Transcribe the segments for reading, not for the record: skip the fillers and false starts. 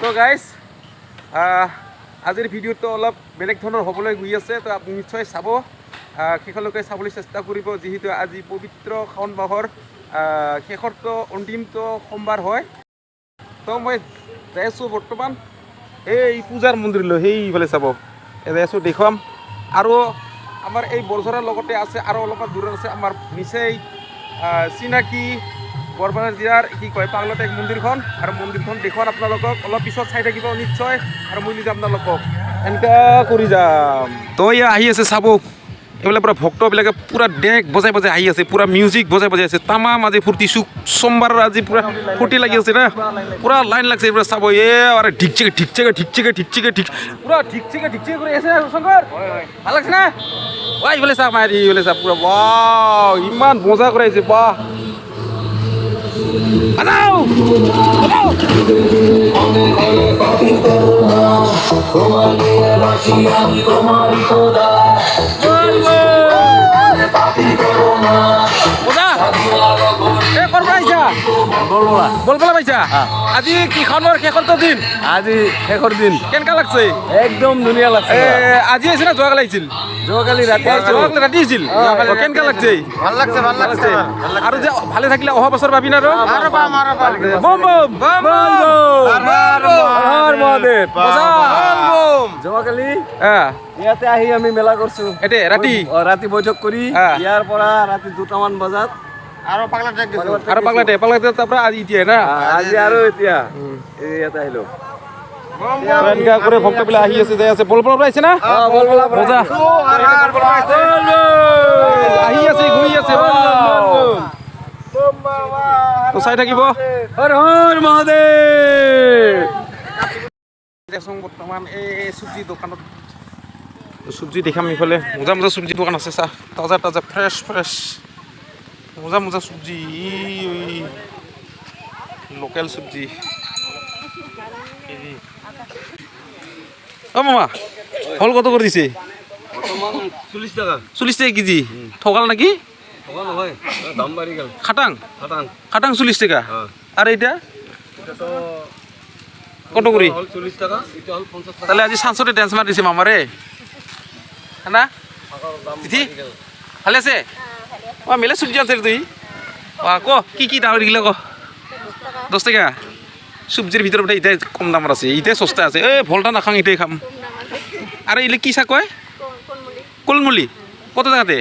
তো গাইজ আজিৰ ভিডিঅ'টো অলপ বেলেগ ধৰণৰ হ'বলৈ গৈ আছে, তো আপুনি নিশ্চয় চাব, শেষলৈকে চাবলৈ চেষ্টা কৰিব, যিহেতু আজি পবিত্ৰ শাওণ মাহৰ শেষৰটো অন্তিমটো সোমবাৰ হয়। তো মই যাই আছোঁ বৰ্তমান এই পূজাৰ মন্দিৰলৈ, সেইফালে চাব যাই আছোঁ, দেখুৱাম। আৰু আমাৰ এই বৰঝৰাৰ লগতে আছে আৰু অলপমান দূৰত আছে আমাৰ নিচেই চিনাকি বৰপেটা জিলাৰ কি কয় পাগলাটেক মন্দিৰখন, আৰু মন্দিৰখন দেখুৱাম আপোনালোকক, অলপ পিছত চাই থাকিব নিশ্চয়, আৰু মই লৈ যাম আপোনালোকক, এনেকুৱা কৰি যাম। তো এয়া আহি আছে চাব, এইবিলাক পূৰা ভক্তবিলাকে পূৰা ডেক বজাই বজাই আহি আছে, পূৰা মিউজিক বজাই বজাই আছে, তামাম আজি ফূৰ্তি সোমবাৰৰ আজি পূৰা ফূৰ্তি লাগি আছে না, পূৰা লাইন লাগছে এইবিলাক চাব। আৰে ঢিকচিকে ঢিকচিকে ঢিকচিকে ঢিকচিকে ঢিক পূৰা ঢিকচিকে ঢিকচিকে কৰি আছে শংকৰ, ভাল লাগছে না? ৱা এইফালে চা মাৰি, এইফালে চা পূৰা ৱাও, ইমান মজা কৰাইছে, বাহ বাজাও বাজাও। বলবলা পাইছা আজি কিখনৰ শেষৰটো দিন, আজি শেষৰ দিন কেনেকা লাগছে? একদম ধুনীয়া লাগছে। আজি আহিছে না যোৱাকালি আহিছিল? যোৱাকালি ৰাতি যোৱাকালি ৰাতি আহিছিল। কেনেকা লাগছে? ভাল লাগছে, ভাল লাগছে। আৰু যে ভালে থাকিলে অহা বছৰ পাবি না? বম বম যোৱাকালি ইয়াতে আহি আমি মেলা কৰিছো, এতে ৰাতি ৰাতি বৈঠক কৰি ইয়াৰ পৰা ৰাতি 2টামান বজাত আৰু পাগলাটে তাৰ পৰা আজি এতিয়া না, আজি আৰু এতিয়া ইয়াতে আহিলো। এনেকা কৰে ভক্তবিলাক আহি আছে, যাই আছে। বলবলা পৰা আহিছে না? মজা আহি আছে, গৈ আছে, তো চাই থাকিব। হৰ হৰ মহাদেৱ। বৰ্তমান এই চব্জি দোকানত চব্জি দেখাম, ইফালে মজা মজা চব্জি দোকান আছে, চাহ তাজা তাজা ফ্ৰেছ ফ্ৰেছ মজা মজা চব্জি, লোকেল চব্জি। অ মামা ফল কত করে দিছে? 40 টাকা। 40 টাকা কেজি, ঠকাল নাকি? দাম বাড়ি গেল। খাটাং খাটাং 40 টাকা, আর এইটা কত করে? 40 টাকা, এটা হল 50 টাকা। তাহলে আজি সানসতে ড্যান্স মার দিছে মামারে না? দিদি ভালে আছে? ও মেলে চব্জি আনছে তুই, ক কি কি দাম দিলে ক? 10 টাকা। চব্জির ভিতরে এটাই কম দামের আছে, এটাই সস্তা আছে। এই ভলটা নাখাং, এটাই খাম। আর এইলে কি শাক কয়? কলমুলি কত টাকাতে?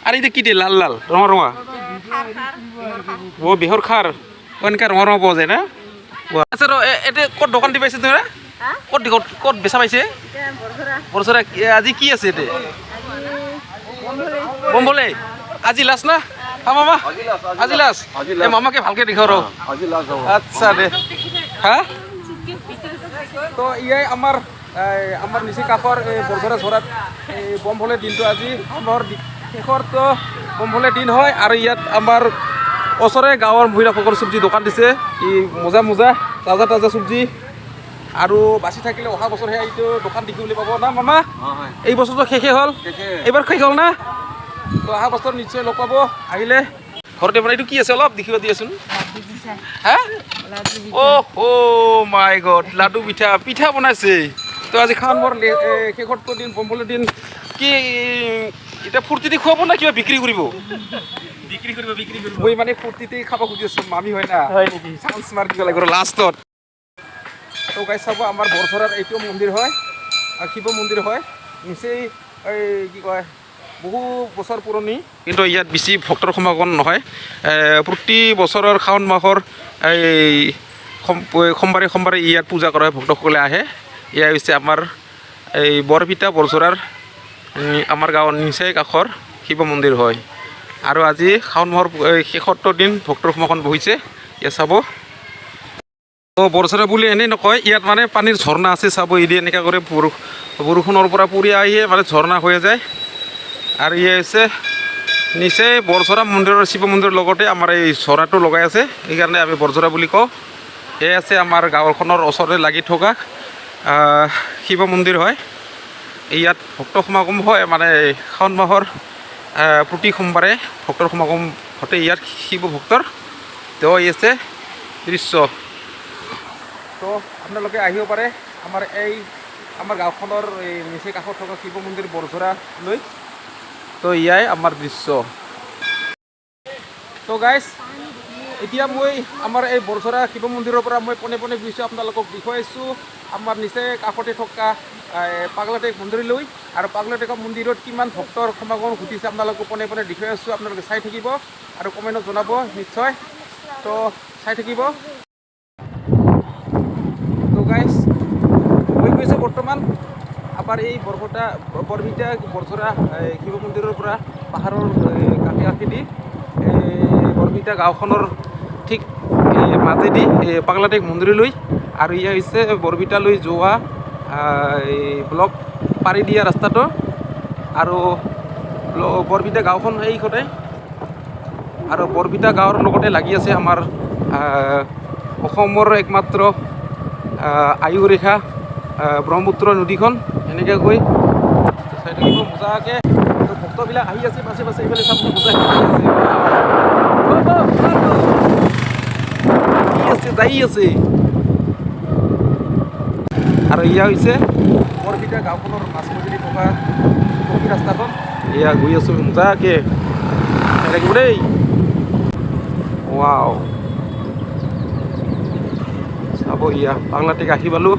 আর এইটা কি দে লাল লাল রঙা রঙা? ও বেহর খার, এনেকা রঙা রঙা পাওয়া যায় না? আচ্ছা এটা কত দোকান দি পাইছে তোমরা? কত কত বেচা পাইছে? বরছরা আজি কি আছে এতে? বম্বলে আজি লাস না? হ্যাঁ মামা আজি লাস। এ মামাকে ভালকে দেখাও র। আচ্ছা দে, হ্যাঁ তো ইয়াই আমার আমার নিচে কাষৰ বৰঝৰা ঝৰাত বমভলে দিনটো আজি আমাৰ শেষৰটো বমভলে দিন হয়, আৰু ইয়াত আমাৰ ওচৰে গাঁৱৰ মহিলাসকলৰ চব্জি দোকান দিছে, মজা মজা তাজা তাজা চব্জি, আৰু বাচি থাকিলে অহা বছৰহে এইটো দোকান দেখিবলৈ পাব না মামা? এই বছৰটো শেষে হ'ল, এইবাৰ শেষ হ'ল না? তো অহা বছৰ নিশ্চয় লগ পাব আহিলে। ঘৰতে বনাই এইটো কি আছে অলপ দেখিব দিয়াচোন। হা অ মাই গড, লাডু পিঠা পিঠা বনাইছে। তো আজি খাওন বৰ শেষৰটো দিন, বমভলৰ দিন, কি এতিয়া ফূৰ্তিতে খুৱাব না কিবা বিক্ৰী কৰিব? বিক্ৰী কৰিব বিক্ৰী কৰিব। মই মানে ফূৰ্তিতে খাব খুজি আছোঁ, মামি হয় না? হয় নেকি? চান্স মাৰ দিব লাগিব লাষ্টত। তো গাইজ চাব, আমাৰ বৰঝৰাৰ এইটো মন্দিৰ হয়, শিৱ মন্দিৰ হয়, নিচেই এই কি কয় বহু বছৰ পুৰণি, কিন্তু ইয়াত বেছি ভক্তৰ সমাগম নহয়। প্ৰতি বছৰৰ শাওণ মাহৰ এই সোমবাৰে সোমবাৰে ইয়াত পূজা কৰা হয়, ভক্তসকলে আহে। এয়া হৈছে আমাৰ এই বৰপিটা বৰঝৰাৰ আমাৰ গাঁৱৰ নিচেই কাষৰ শিৱ মন্দিৰ হয়। আৰু আজি শাওণ মাহৰ শেষৰটো দিন ভক্তৰ সমাগম বহিছে, ইয়াত চাব। তো বৰঝৰা বুলি এনেই নকয়, ইয়াত মানে পানীৰ ঝৰ্ণা আছে, চাব। এই এনেকৈ কৰে বৰষুণৰ পৰা পৰি আহিয়ে মানে ঝৰ্ণা হৈ যায়। আৰু ইয়ে হৈছে নিচেই বৰঝৰা মন্দিৰৰ শিৱ মন্দিৰৰ লগতে আমাৰ এই ঝৰ্ণাটো লগাই আছে, সেইকাৰণে আমি বৰঝৰা বুলি কওঁ। এই আছে আমাৰ গাঁৱখনৰ ওচৰতে লাগি থকা শিৱ মন্দিৰ হয়। ইয়াত ভক্ত সমাগম হয়, মানে শাওণ মাহৰ প্ৰতি সোমবাৰে ভক্তৰ সমাগম ঘটে ইয়াত শিৱ ভক্তৰ। তেওঁ আছে দৃশ্য তো আপোনালোকে আহিব পাৰে আমাৰ গাঁওখনৰ এই নিচে কাষত থকা শিৱ মন্দিৰ বৰঝৰালৈ। তো এয়াই আমাৰ দৃশ্য। তো গাইজ এতিয়া মই আমাৰ এই বৰঝৰা শিৱ মন্দিৰৰ পৰা মই পোনে পোনে গৈছোঁ, আপোনালোকক দেখুৱাইছোঁ আমাৰ নিচে কাষতে থকা পাগলাটেক মন্দিৰলৈ। আৰু পাগলাটেক মন্দিৰত কিমান ভক্তৰ সমাগম ঘটিছে আপোনালোকক পোনে পোনে দেখুৱাই আছোঁ। আপোনালোকে চাই থাকিব আৰু কমেণ্টত জনাব নিশ্চয়। তো চাই থাকিব। তো গাইজ মই গৈছোঁ বৰ্তমান আমাৰ এই বৰভিটা বৰঝৰা শিৱ মন্দিৰৰ পৰা পাহাৰৰ কাষেদি বৰভিটা গাঁওখনৰ ঠিক মাজেদি পাগলাটেক মন্দিৰলৈ। আৰু ইয়া হৈছে বৰভিটালৈ যোৱা ব্লক পাৰি দিয়া ৰাস্তাটো। আৰু বৰভিটা গাঁওখন এইখনে। আৰু বৰভিটা গাঁৱৰ লগতে লাগি আছে আমাৰ অসমৰ একমাত্ৰ আয়ুৰেখা ব্ৰহ্মপুত্ৰ নদীখন। এনেকৈ গৈ চাই থাকিব মজাকৈ। ভক্তবিলাক আহি আছে পাছে পাছে, এইফালে চাব মজা যাই আছে। আৰু এয়া হৈছে বৰভিটা গাঁওখনৰ মাছমজিৰি থকা পকী ৰাস্তাখন। এয়া গৈ আছোঁ মজাকৈ থাকিব দেই। ৱাও চাব ইয়া পাগলাটেক আহি পালোঁ।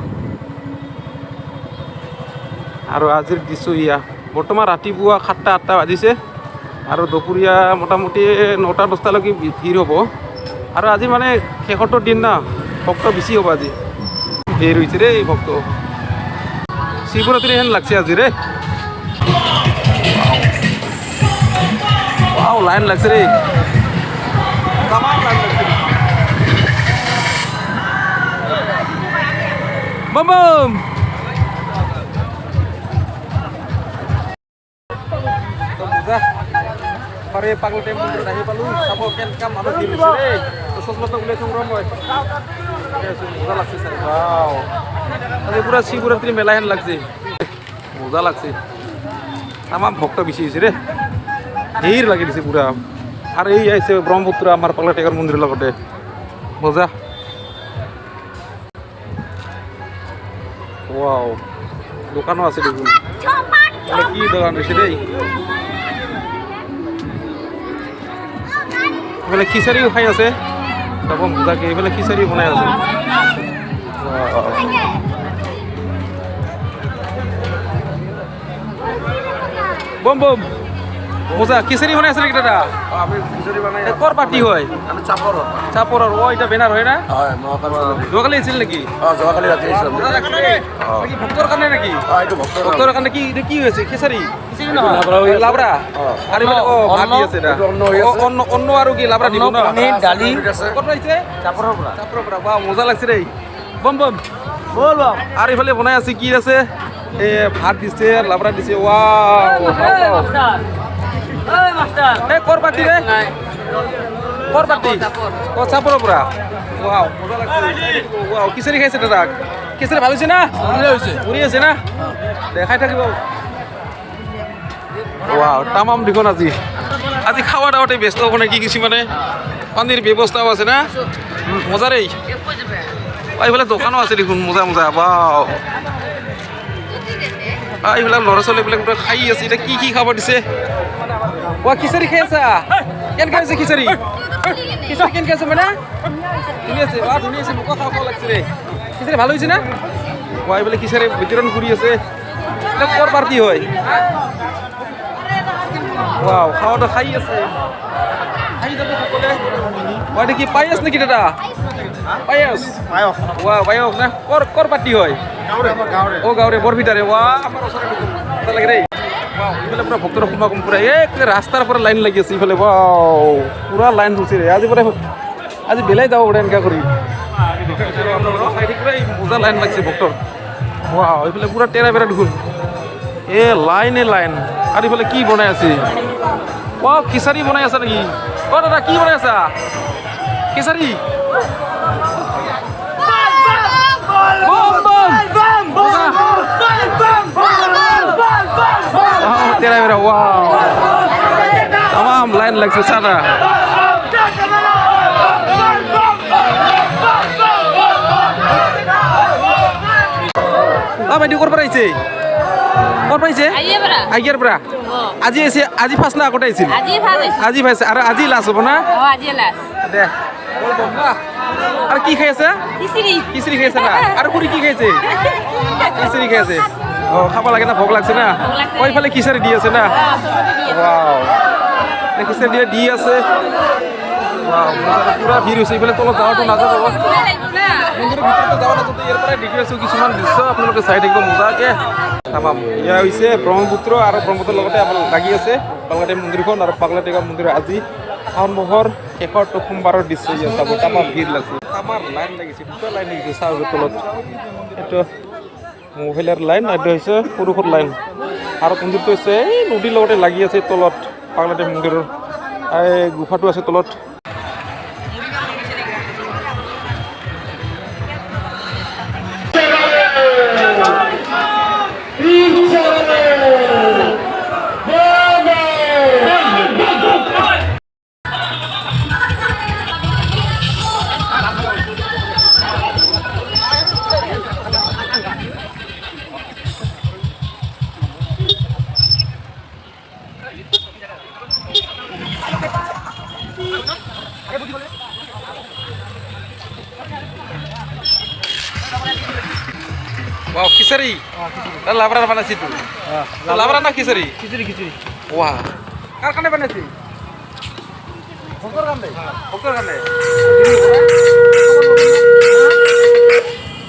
আৰু আজিৰ দিছোঁ ইয়া বৰ্তমান ৰাতিপুৱা 7টা-8টা বাজিছে আৰু দুপৰীয়া মোটামুটি 9টা-10টালৈকে ভিৰ হ'ব। আৰু আজি মানে শেষৰটোৰ দিন না, ভক্ত বেছি হ'ব আজি। ভিৰ হৈছে দেই ভক্ত, শিৱৰাত্ৰি হেন লাগছে আজি ৰে। লাইন লাগছে ৰে, বম বম। আমাৰ এই পাগলাটেক মন্দিৰত আহি পালোঁ। চাব কেনেকুৱা মানুহ ভিৰ হৈছে দেই। চচমাটো ওলাই থওঁ ৰ মই। মজা লাগছে চাই। আজি পুৰা শিৱৰাত্ৰি মেলা হেন লাগছে, মজা লাগছে। আমাৰ ভক্ত বেছি হৈছে দেই, ভিৰ লাগি দিছে পুৰা। আৰু এই আহিছে ব্ৰহ্মপুত্ৰ আমাৰ পাগলাটেকৰ মন্দিৰৰ লগতে, মজা। ৱাও দোকানো আছে দেখোন। কি দোকান হৈছে দেই। এইফালে খিচাৰিও খাই আছে, চাব মজাকৈ। এইফালে খিচাৰি বনাই আছে। বম বম মজা। খিচাৰি বনাই আছে নেকি দাদা? ক'ৰ পাৰ্টি হয়? চাপৰৰ। এটা বেনাৰ হয় না? যোৱাকালি আহিছিল নেকি? ভক্তৰ কাৰণে নেকি? ভক্তৰ কাৰণে কি হৈছে? খিচাৰি লাবৰা আৰু ভাবি আছে অন্ন আৰু কি লাবৰা দিব না? দালি ক'ত আহিছে? চাপৰৰ পৰা। বা মজা লাগছে দেই। বম বম বল। আৰু এইফালে বনাই আছে কি আছে? ভাত দিছে, লাবৰা দিছে। ক'ৰ পাৰ্টি ৰে? ক'ৰ পাৰ্টি? চাপৰৰ পৰা। মজা লাগছে। খিচাৰি খাইছে দাদা? খিচাৰি ভাল হৈছে না? উৰি আছে না? দেখাই থাকিব। তামাম দেখোন আজি খাৱা দাৱাতে ব্যস্ত হ'ব নে কি কিছুমানে। পানীৰ ব্যৱস্থাও আছে না, মজা দেই। এইফালে দোকানো আছে দেখোন, মজা। এইবিলাক ল'ৰা ছোৱালীবিলাক খাই আছে। এতিয়া কি খাব দিছে? খিচাৰি খাই আছা? কেনেকৈ হৈছে খিচাৰি? কেনেকৈ আছে মানে? ধুনীয়া আছে। ধুনীয়া আছে, মোকো খাব লাগছে দেই। খিচাৰি ভাল হৈছে না? এইফালে খিচাৰি বিতৰণ কৰি আছে। এতিয়া ক'ৰ পাৰ্টি হয়? খাৱাটো খাই আছে। খাই যাব সকলোৱে। এইটো কি পায়স নেকি দাদা? পায়স না? ক'ৰ পাৰ্টি হয়? গাঁৱৰে বৰভিটাৰে। আমাৰ ওচৰতে মজা লাগে দেই। এইফালে পুৰা ভক্তৰ সমাগম পুৰা ৰাস্তাৰ পৰা লাইন লাগি আছে। এইফালে পুৰা লাইন হৈছে ৰে। আজি বেলাই যাব পাৰে এনেকুৱা কৰি। মজা লাইন লাগিছে ভক্তৰ। এইফালে পুৰা তেৰা বেৰা দেখোন। লাইন। আৰু এইফালে কি বনাই আছে? খিচাৰি বনাই আছা নেকি? দাদা কি বনাই আছা? খিচাৰি? তেৰা বেৰা। তামাম লাইন লাগছে চাদা। বাইদেউ ক'ৰ পৰা আহিছে ক'ৰ পৰা আহিছে আগিয়াৰ পৰা আজি আহিছে আজি ফাৰ্ষ্ট না আগতে আহিছিল আজি পাইছে আৰু আজি লাষ্ট হ'ব না দে আৰু কি খাই আছে খিচিৰি খাই আছে না আৰু খুৰী কি খাইছে খিচিৰি খাই আছে অঁ খাব লাগে না ভোক লাগছে না অঁ এইফালে খিচাৰি দি আছে না ৱাও খিচাৰি দি আছে পুৰা ভিৰ হৈছে এইফালে তলত যাওয়াটো নাযাব মন্দিৰৰ ভিতৰতে যাব নাযাওঁতে ইয়াৰ পৰাই দেখি আছোঁ কিছুমান দৃশ্য আপোনালোকে চাই থাকিব মজাকে তামাম এয়া হৈছে ব্ৰহ্মপুত্ৰ আৰু ব্ৰহ্মপুত্ৰৰ লগতে আমাৰ লাগি আছে পাগলাদিয়া মন্দিৰখন আৰু পাগলাদিয়া মন্দিৰৰ আজি শাওণ মাহৰ শেষৰ সোমবাৰৰ দৃশ্য ইয়াত চাব তামাম ভিৰ লাগিছে আমাৰ লাইন লাগিছে দুটা লাইন লাগিছে চাহৰ তলত এইটো মহিলাৰ লাইন এইটো হৈছে পুৰুষৰ লাইন আৰু মন্দিৰটো হৈছে এই নদীৰ লগতে লাগি আছে তলত পাগলাদিয়া মন্দিৰৰ এই গুফাটো আছে তলত wow খিচাৰি লাবৰা বনাইছে তো লাবৰা না খিচাৰি খিচাৰি ৱাহ কাৰ কাৰণে বনাইছে ভক্তৰ কাৰণে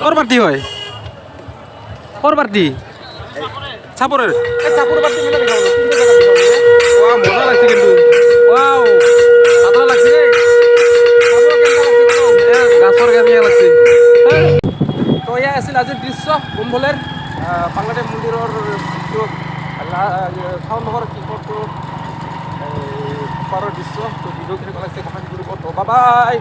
ক'ৰ পাৰ্টি হয় ক'ৰ পাৰ্টি চাপৰৰ চাপৰ পাৰ্টি মেলা দেখাব ৱাহ মজা লাগছে কিন্তু ৱাও পাতলা লাগছে ৰে গাছৰ গাছ লাগছে তো এয়া আছিল আজিৰ দৃশ্য বোমভলেৰ পাগলাদিয়া মন্দিৰৰ শাওণ মাহৰ শেষৰটো পাৰৰ দৃশ্য তো ভিডিঅ'খিনি ভাল লাগিছে কমেণ্ট কৰিব বাই